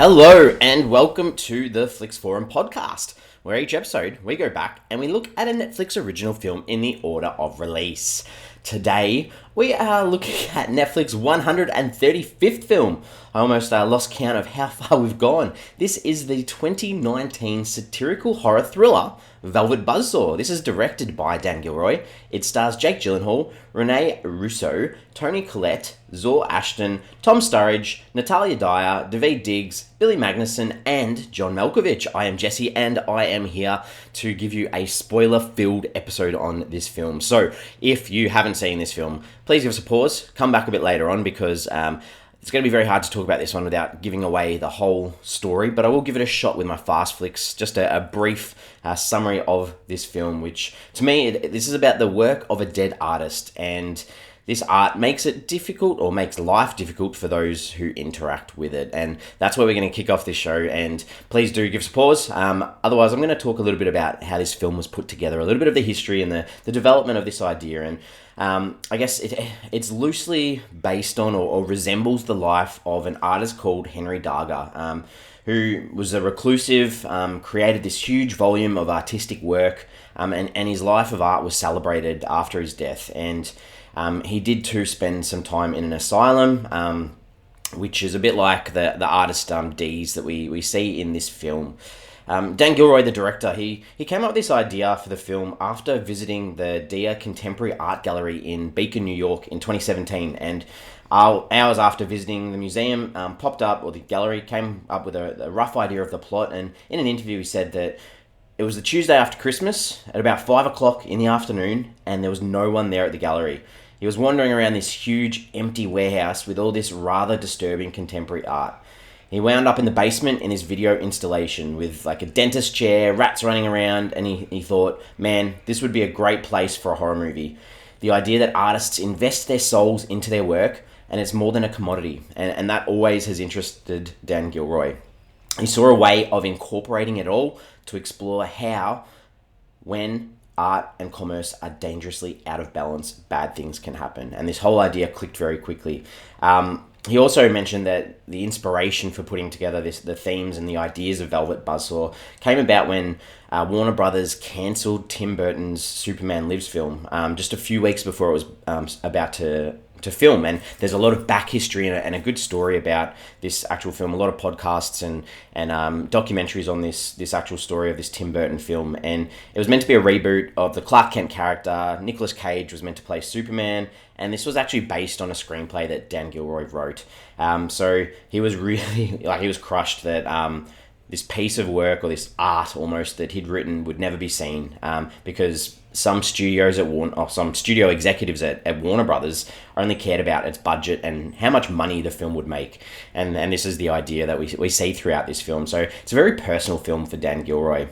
Hello and welcome to the Flix Forum podcast, where each episode we go back and we look at a Netflix original film in the order of release. Today we are looking at Netflix's 135th film. I almost lost count of how far we've gone. This is the 2019 satirical horror thriller Velvet Buzzsaw. This is directed by Dan Gilroy. It stars Jake Gyllenhaal, Rene Russo, Toni Collette, Zawe Ashton, Tom Sturridge, Natalia Dyer, Daveed Diggs, Billy Magnussen and John Malkovich. I am Jesse and I am here to give you a spoiler-filled episode on this film. So if you haven't seen this film, please give us a pause, come back a bit later on because it's going to be very hard to talk about this one without giving away the whole story, but I will give it a shot with my fast flicks, just a brief summary of this film, which to me, this is about the work of a dead artist, and this art makes it difficult or makes life difficult for those who interact with it. And that's where we're going to kick off this show. And please do give us a pause. Otherwise, I'm going to talk a little bit about how this film was put together, a little bit of the history and the development of this idea. And I guess it's loosely based on or resembles the life of an artist called Henry Darger, who was a reclusive, created this huge volume of artistic work, and his life of art was celebrated after his death. And he did too spend some time in an asylum, which is a bit like the artist D's that we see in this film. Dan Gilroy, the director, he came up with this idea for the film after visiting the Dyer Contemporary Art Gallery in Beacon, New York in 2017. And hours after visiting the museum, popped up, or the gallery came up with a rough idea of the plot. And in an interview, he said that it was the Tuesday after Christmas at about 5 o'clock in the afternoon, and there was no one there at the gallery. He was wandering around this huge empty warehouse with all this rather disturbing contemporary art. He wound up in the basement in his video installation with like a dentist chair, rats running around, and he thought, man, this would be a great place for a horror movie. The idea that artists invest their souls into their work, and it's more than a commodity, and that always has interested Dan Gilroy. He saw a way of incorporating it all to explore how, when art and commerce are dangerously out of balance, bad things can happen. And this whole idea clicked very quickly. He also mentioned that the inspiration for putting together the themes and the ideas of Velvet Buzzsaw came about when Warner Brothers cancelled Tim Burton's Superman Lives film just a few weeks before it was about to film. And there's a lot of back history and a good story about this actual film, a lot of podcasts and documentaries on this actual story of this Tim Burton film. And it was meant to be a reboot of the Clark Kent character. Nicolas Cage was meant to play Superman, and this was actually based on a screenplay that Dan Gilroy wrote. So he was really, he was crushed that this piece of work, or this art almost, that he'd written would never be seen, because some studio executives at Warner Brothers only cared about its budget and how much money the film would make. And this is the idea that we see throughout this film. So it's a very personal film for Dan Gilroy.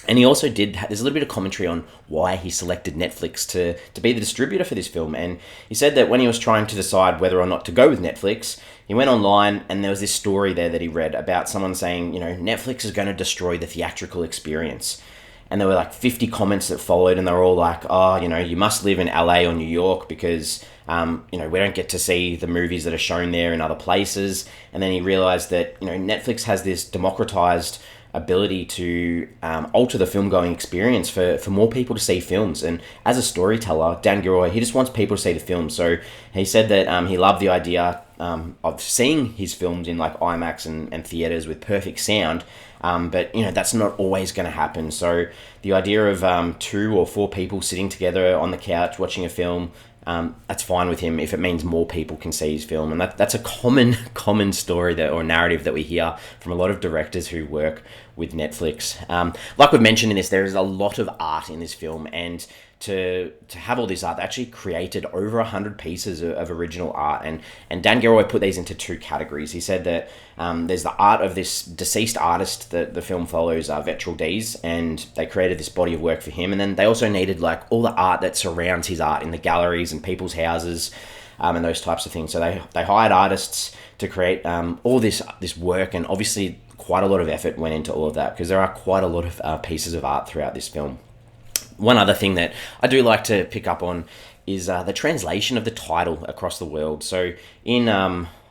And he also there's a little bit of commentary on why he selected Netflix to be the distributor for this film. And he said that when he was trying to decide whether or not to go with Netflix, he went online and there was this story there that he read about someone saying, Netflix is going to destroy the theatrical experience. And there were like 50 comments that followed, and they were all like, you must live in LA or New York because, we don't get to see the movies that are shown there in other places. And then he realized that, Netflix has this democratized ability to alter the film-going experience for more people to see films. And as a storyteller, Dan Gilroy, he just wants people to see the film. So he said that he loved the idea of seeing his films in like IMAX and theaters with perfect sound. But that's not always going to happen. So the idea of 2 or 4 people sitting together on the couch watching a film, that's fine with him if it means more people can see his film. And that's a common story or narrative that we hear from a lot of directors who work with Netflix. Like we've mentioned in this, there is a lot of art in this film, and to have all this art, they actually created over 100 pieces of original art, and Dan Gilroy put these into 2 categories. He said that there's the art of this deceased artist that the film follows, Vetral D's, and they created this body of work for him. And then they also needed like all the art that surrounds his art in the galleries and people's houses, and those types of things. So they hired artists to create all this work, and obviously quite a lot of effort went into all of that because there are quite a lot of pieces of art throughout this film. One other thing that I do like to pick up on is the translation of the title across the world. So in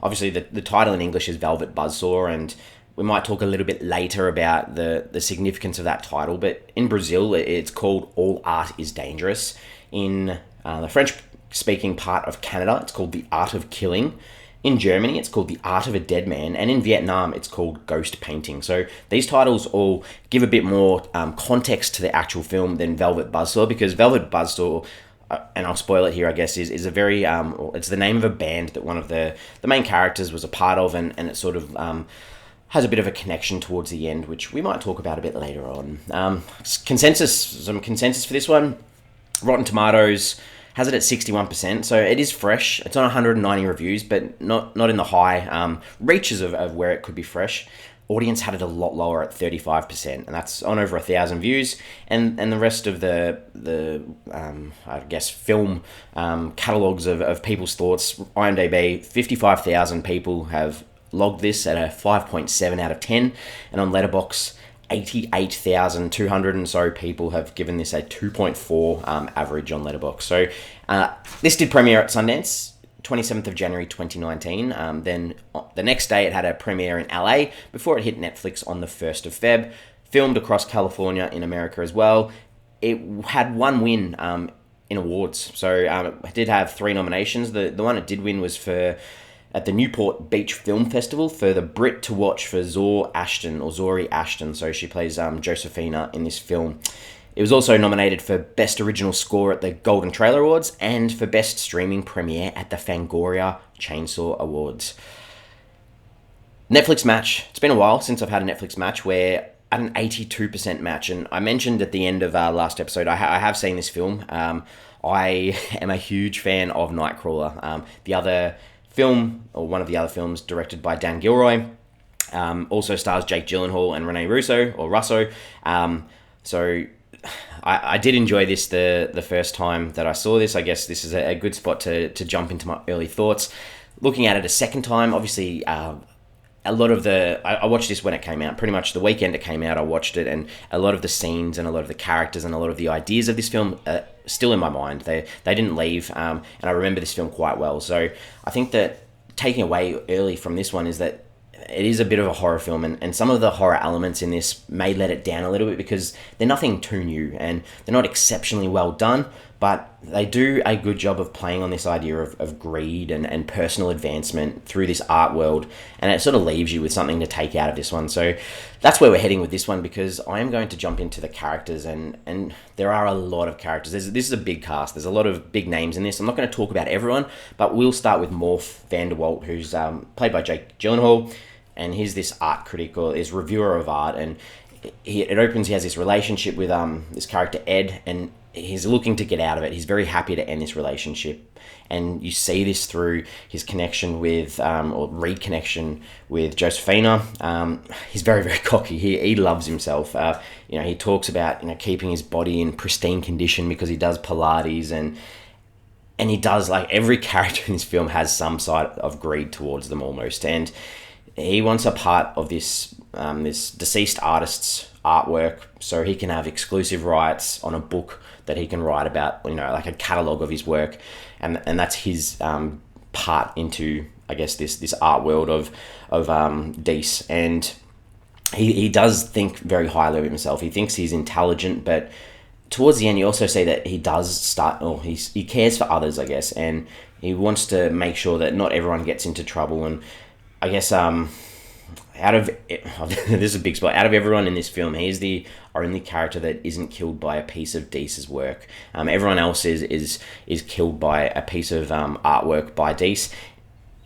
obviously the title in English is Velvet Buzzsaw, and we might talk a little bit later about the significance of that title, but in Brazil, it's called All Art is Dangerous. In the French-speaking part of Canada, it's called The Art of Killing. In Germany, it's called The Art of a Dead Man, and in Vietnam, it's called Ghost Painting. So these titles all give a bit more context to the actual film than Velvet Buzzsaw, because Velvet Buzzsaw, and I'll spoil it here, I guess, is a very, it's the name of a band that one of the main characters was a part of, and it sort of has a bit of a connection towards the end, which we might talk about a bit later on. Some consensus for this one. Rotten Tomatoes has it at 61%, so it is fresh. It's on 190 reviews, but not in the high reaches of where it could be fresh. Audience had it a lot lower at 35%, and that's on over 1,000 views. And the rest of the I guess film catalogues of people's thoughts. IMDb, 55,000 people have logged this at a 5.7 out of 10, and on Letterboxd, 88,200 and so people have given this a 2.4 average on Letterboxd. So this did premiere at Sundance, 27th of January 2019. Then the next day it had a premiere in LA before it hit Netflix on the 1st of Feb. Filmed across California in America as well. It had one win in awards. So it did have 3 nominations. The one it did win was at the Newport Beach Film Festival for the Brit to watch for Zawe Ashton. So she plays Josephina in this film. It was also nominated for Best Original Score at the Golden Trailer Awards and for Best Streaming Premiere at the Fangoria Chainsaw Awards. Netflix match. It's been a while since I've had a Netflix match where at an 82% match, and I mentioned at the end of our last episode, I have seen this film. I am a huge fan of Nightcrawler. The other film, or one of the other films, directed by Dan Gilroy, also stars Jake Gyllenhaal and Rene Russo. So I did enjoy this the first time that I saw this. I guess this is a good spot to jump into my early thoughts. Looking at it a second time, obviously, a lot of I watched this when it came out. Pretty much the weekend it came out, I watched it, and a lot of the scenes and a lot of the characters and a lot of the ideas of this film still in my mind. They didn't leave, and I remember this film quite well. So I think that taking away early from this one is that it is a bit of a horror film, and some of the horror elements in this may let it down a little bit because they're nothing too new and they're not exceptionally well done, but they do a good job of playing on this idea of greed and personal advancement through this art world, and it sort of leaves you with something to take out of this one. So that's where we're heading with this one, because I am going to jump into the characters, and there are a lot of characters. This is a big cast. There's a lot of big names in this. I'm not going to talk about everyone, but we'll start with Morph Vanderwalt, who's played by Jake Gyllenhaal, and he's this art critic, or is reviewer of art, and it opens, he has this relationship with this character Ed, and he's looking to get out of it. He's very happy to end this relationship, and you see this through his connection with, or reconnection with Josephina. He's very, very cocky. He loves himself. He talks about keeping his body in pristine condition because he does Pilates, and he does, like, every character in this film has some side of greed towards them almost, and he wants a part of this this deceased artist's artwork so he can have exclusive rights on a book that he can write about, like a catalogue of his work, and that's his part into, I guess, this art world of Dees. And he does think very highly of himself. He thinks he's intelligent, but towards the end you also see that he does start, or he cares for others, I guess, and he wants to make sure that not everyone gets into trouble. And I guess this is a big spot. Out of everyone in this film, he is the only character that isn't killed by a piece of Dees's work. Everyone else is killed by a piece of artwork by Dees.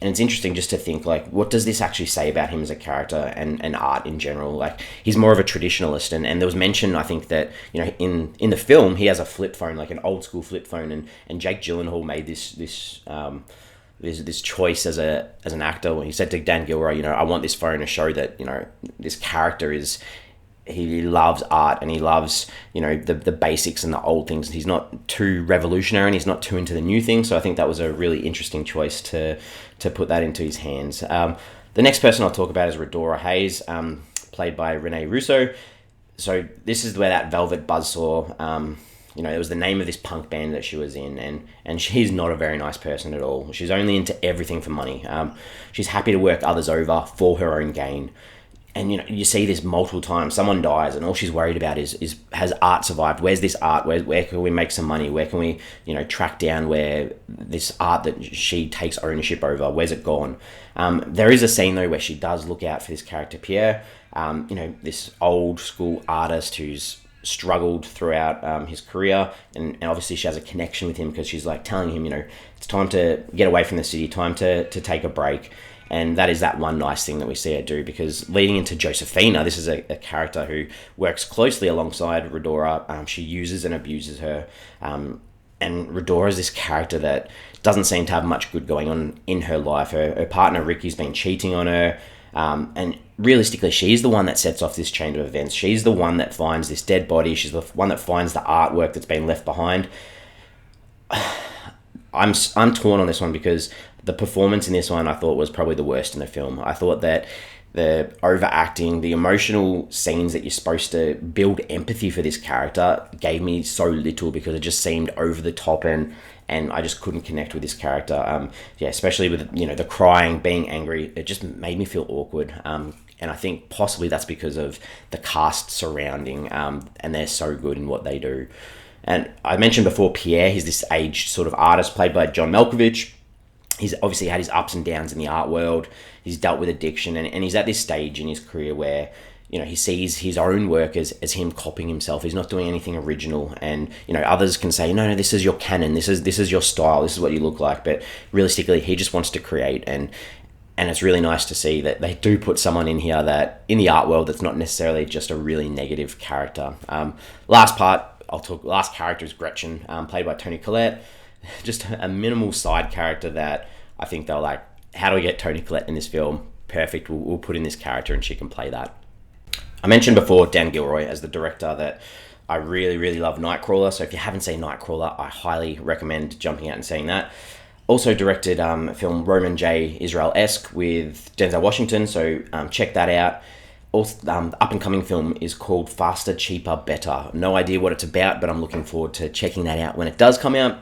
And it's interesting just to think, like, what does this actually say about him as a character and art in general? Like, he's more of a traditionalist, and there was mention, I think, that in the film he has a flip phone, like an old school flip phone, and Jake Gyllenhaal made this choice as an actor when he said to Dan Gilroy, I want this phone to show that this character he loves art, and he loves the basics and the old things. He's not too revolutionary, and he's not too into the new things. So I think that was a really interesting choice to put that into his hands. The next person I'll talk about is Redora Hayes, played by Rene Russo. So this is where that Velvet Buzzsaw it was the name of this punk band that she was in, and she's not a very nice person at all. She's only into everything for money. She's happy to work others over for her own gain. And you see this multiple times. Someone dies, and all she's worried about is has art survived? Where's this art? Where can we make some money? Where can we track down where this art that she takes ownership over? Where's it gone? There is a scene though where she does look out for this character Pierre. This old school artist who's struggled throughout his career, and obviously she has a connection with him because she's like telling him, it's time to get away from the city, time to take a break. And that is that one nice thing that we see her do, because leading into Josephina, this is a character who works closely alongside Redora. She uses and abuses her. And Redora is this character that doesn't seem to have much good going on in her life. Her partner Ricky's been cheating on her. And realistically, she's the one that sets off this chain of events. She's the one that finds this dead body. She's the one that finds the artwork that's been left behind. I'm torn on this one because the performance in this one I thought was probably the worst in the film. I thought that the overacting, the emotional scenes that you're supposed to build empathy for this character gave me so little, because it just seemed over the top, and I just couldn't connect with this character. Especially with the crying, being angry, it just made me feel awkward. And I think possibly that's because of the cast surrounding, and they're so good in what they do. And I mentioned before Pierre, he's this aged sort of artist played by John Malkovich. He's obviously had his ups and downs in the art world. He's dealt with addiction, and he's at this stage in his career where, he sees his own work as him copying himself. He's not doing anything original, and, others can say, no, this is your canon. This is your style. This is what you look like. But realistically, he just wants to create, and it's really nice to see that they do put someone in here that, in the art world, that's not necessarily just a really negative character. Last character is Gretchen, played by Toni Collette. Just a minimal side character that I think they're like, how do we get Toni Collette in this film? Perfect, we'll put in this character and she can play that. I mentioned before Dan Gilroy as the director that I really, really love Nightcrawler. So if you haven't seen Nightcrawler, I highly recommend jumping out and seeing that. Also directed a film Roman J. Israel-esque with Denzel Washington, so check that out. Also, the up-and-coming film is called Faster, Cheaper, Better. No idea what it's about, but I'm looking forward to checking that out when it does come out.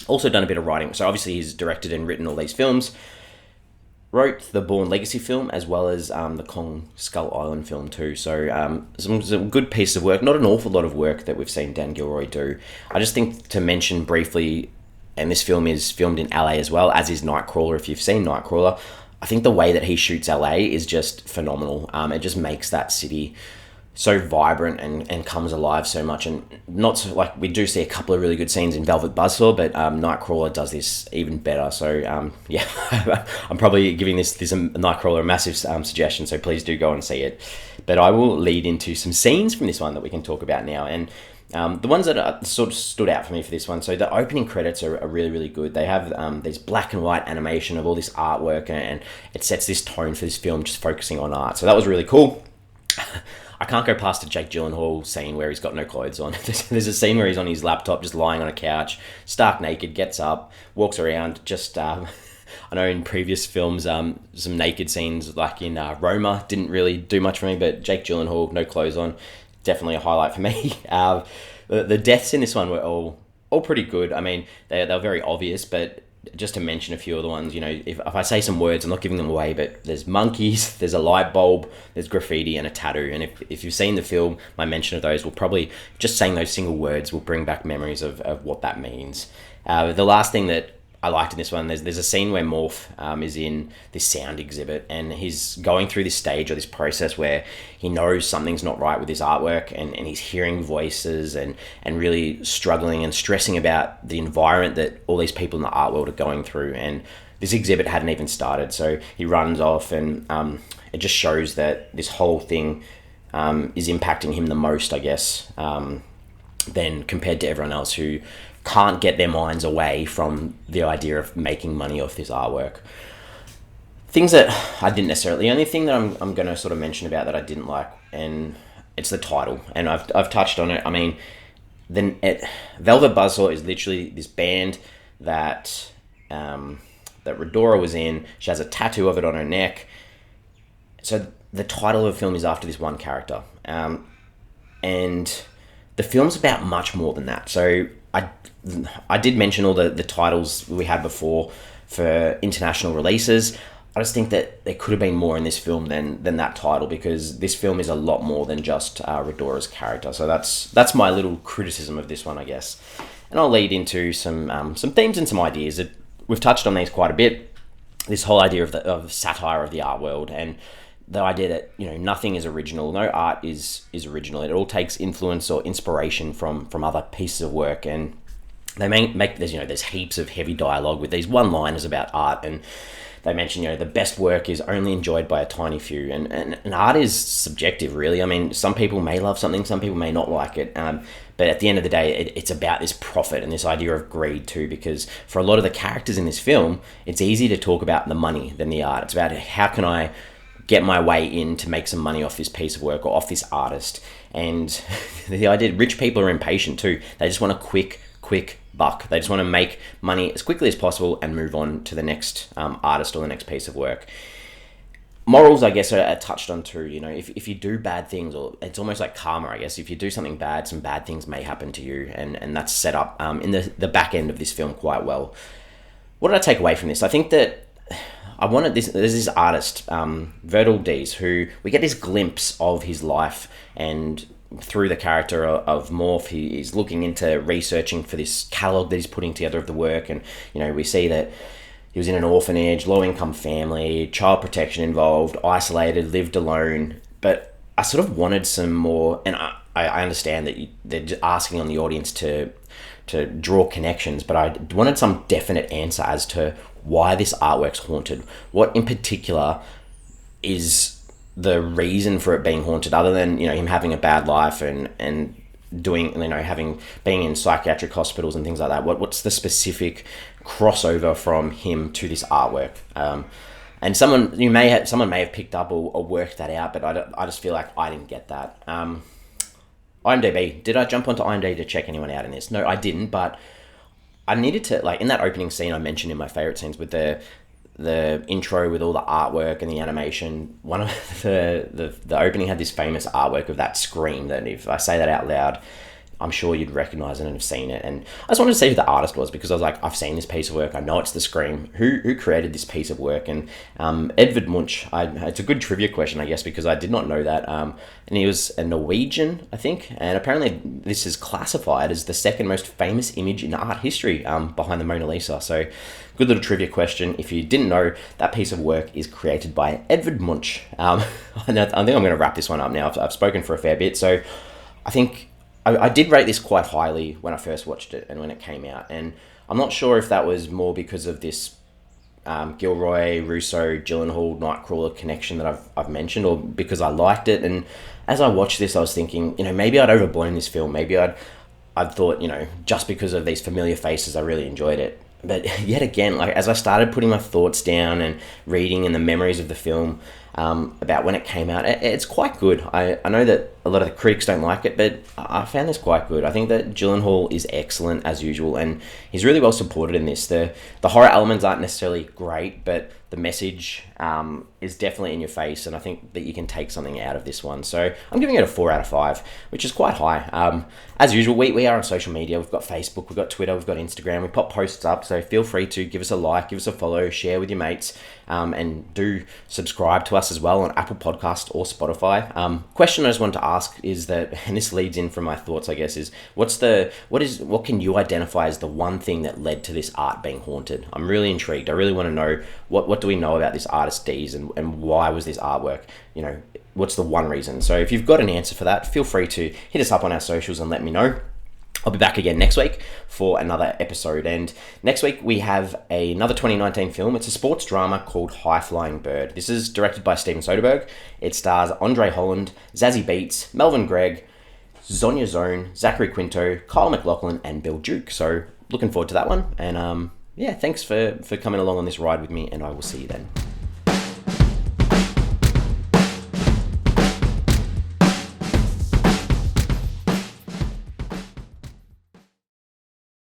Also done a bit of writing. So obviously he's directed and written all these films. Wrote the Bourne Legacy film, as well as the Kong Skull Island film too. So some good piece of work. Not an awful lot of work that we've seen Dan Gilroy do. I just think to mention briefly, and this film is filmed in LA as well, as is Nightcrawler. If you've seen Nightcrawler, I think the way that he shoots LA is just phenomenal. It just makes that city so vibrant and comes alive so much. And not so, like, we do see a couple of really good scenes in Velvet Buzzsaw, but Nightcrawler does this even better. So I'm probably giving this Nightcrawler a massive suggestion, so please do go and see it. But I will lead into some scenes from this one that we can talk about now. And the ones that sort of stood out for me for this one, so the opening credits are really, really good. They have these black and white animation of all this artwork, and it sets this tone for this film, just focusing on art. So that was really cool. I can't go past a Jake Gyllenhaal scene where he's got no clothes on. There's a scene where he's on his laptop, just lying on a couch, stark naked, gets up, walks around, just... I know in previous films, some naked scenes, like in Roma, didn't really do much for me, but Jake Gyllenhaal, no clothes on, definitely a highlight for me. The deaths in this one were all pretty good. I mean, they're very obvious, but just to mention a few of the ones, if I say some words, I'm not giving them away, but there's monkeys, there's a light bulb, there's graffiti, and a tattoo. And if you've seen the film, my mention of those will probably, just saying those single words will bring back memories of what that means. The last thing that I liked in this one, there's a scene where Morph is in this sound exhibit, and he's going through this stage or this process where he knows something's not right with his artwork, and he's hearing voices and really struggling and stressing about the environment that all these people in the art world are going through. And this exhibit hadn't even started, so he runs off, and it just shows that this whole thing is impacting him the most, I guess, than compared to everyone else who can't get their minds away from the idea of making money off this artwork. Things that I didn't necessarily... The only thing that I'm going to sort of mention about that I didn't like, and it's the title, and I've touched on it. I mean, Velvet Buzzsaw is literally this band that Redora was in. She has a tattoo of it on her neck. So the title of the film is after this one character. And the the film's about much more than that. So I did mention all the titles we had before for international releases. I just think that there could have been more in this film than that title, because this film is a lot more than just Redora's character. So that's my little criticism of this one, I guess. And I'll lead into some themes and some ideas. We've touched on these quite a bit. This whole idea of satire of the art world, and the idea that, you know, nothing is original, no art is original. It all takes influence or inspiration from other pieces of work, and they make there's heaps of heavy dialogue with these one-liners about art, and they mention, the best work is only enjoyed by a tiny few, and art is subjective, really. I mean, some people may love something, some people may not like it, but at the end of the day, it's about this profit and this idea of greed too, because for a lot of the characters in this film, it's easier to talk about the money than the art. It's about, how can I get my way in to make some money off this piece of work or off this artist. And the idea, rich people are impatient too. They just want a quick buck. They just want to make money as quickly as possible and move on to the next artist or the next piece of work. Morals, I guess, are touched on too. If you do bad things, or it's almost like karma, I guess. If you do something bad, some bad things may happen to you, and that's set up in the back end of this film quite well. What did I take away from this? I think that there's this artist, Vertil Dees, who we get this glimpse of his life, and through the character of Morph, he is looking into researching for this catalogue that he's putting together of the work, and we see that he was in an orphanage, low-income family, child protection involved, isolated, lived alone. But I sort of wanted some more, and I understand that they're asking on the audience to draw connections, but I wanted some definite answer as to why this artwork's haunted. What in particular is the reason for it being haunted, other than him having a bad life and doing being in psychiatric hospitals and things like that? What's the specific crossover from him to this artwork? And someone may have picked up or worked that out, but I just feel like I didn't get that. IMDb, did I jump onto IMDb to check anyone out in this? No, I didn't, but I needed to, in that opening scene I mentioned in my favorite scenes with the intro with all the artwork and the animation, one of the opening had this famous artwork of that scream that, if I say that out loud, I'm sure you'd recognize it and have seen it. And I just wanted to see who the artist was, because I was like, I've seen this piece of work, I know it's the Scream. Who created this piece of work? And Edvard Munch, it's a good trivia question, I guess, because I did not know that. And he was a Norwegian, I think, and apparently this is classified as the second most famous image in art history, behind the Mona Lisa. So good little trivia question. If you didn't know, that piece of work is created by Edvard Munch. I think I'm going to wrap this one up now. I've spoken for a fair bit, so I think I did rate this quite highly when I first watched it and when it came out, and I'm not sure if that was more because of this Gilroy, Russo, Gyllenhaal, Nightcrawler connection that I've mentioned, or because I liked it. And as I watched this, I was thinking, maybe I'd overblown this film. Maybe I'd thought, just because of these familiar faces, I really enjoyed it. But yet again, as I started putting my thoughts down and reading and the memories of the film, about when it came out, it's quite good. I know that a lot of the critics don't like it, but I found this quite good. I think that Gyllenhaal is excellent as usual, and he's really well supported in this. The horror elements aren't necessarily great, but the message is definitely in your face, and I think that you can take something out of this one. So I'm giving it a 4 out of 5, which is quite high. As usual, we are on social media. We've got Facebook, we've got Twitter, we've got Instagram. We pop posts up, so feel free to give us a like, give us a follow, share with your mates, and do subscribe to us as well on Apple Podcast or Spotify. Question I just wanted to ask is that, and this leads in from my thoughts, I guess, is what can you identify as the one thing that led to this art being haunted? I'm really intrigued. I really want to know what do we know about this artist Dees, and why was this artwork, what's the one reason? So if you've got an answer for that, feel free to hit us up on our socials and let me know. I'll be back again next week for another episode. And next week we have another 2019 film. It's a sports drama called High Flying Bird. This is directed by Steven Soderbergh. It stars Andre Holland, Zazie Beetz, Melvin Gregg, Zonia Zone, Zachary Quinto, Kyle MacLachlan, and Bill Duke. So looking forward to that one. And thanks for coming along on this ride with me, and I will see you then.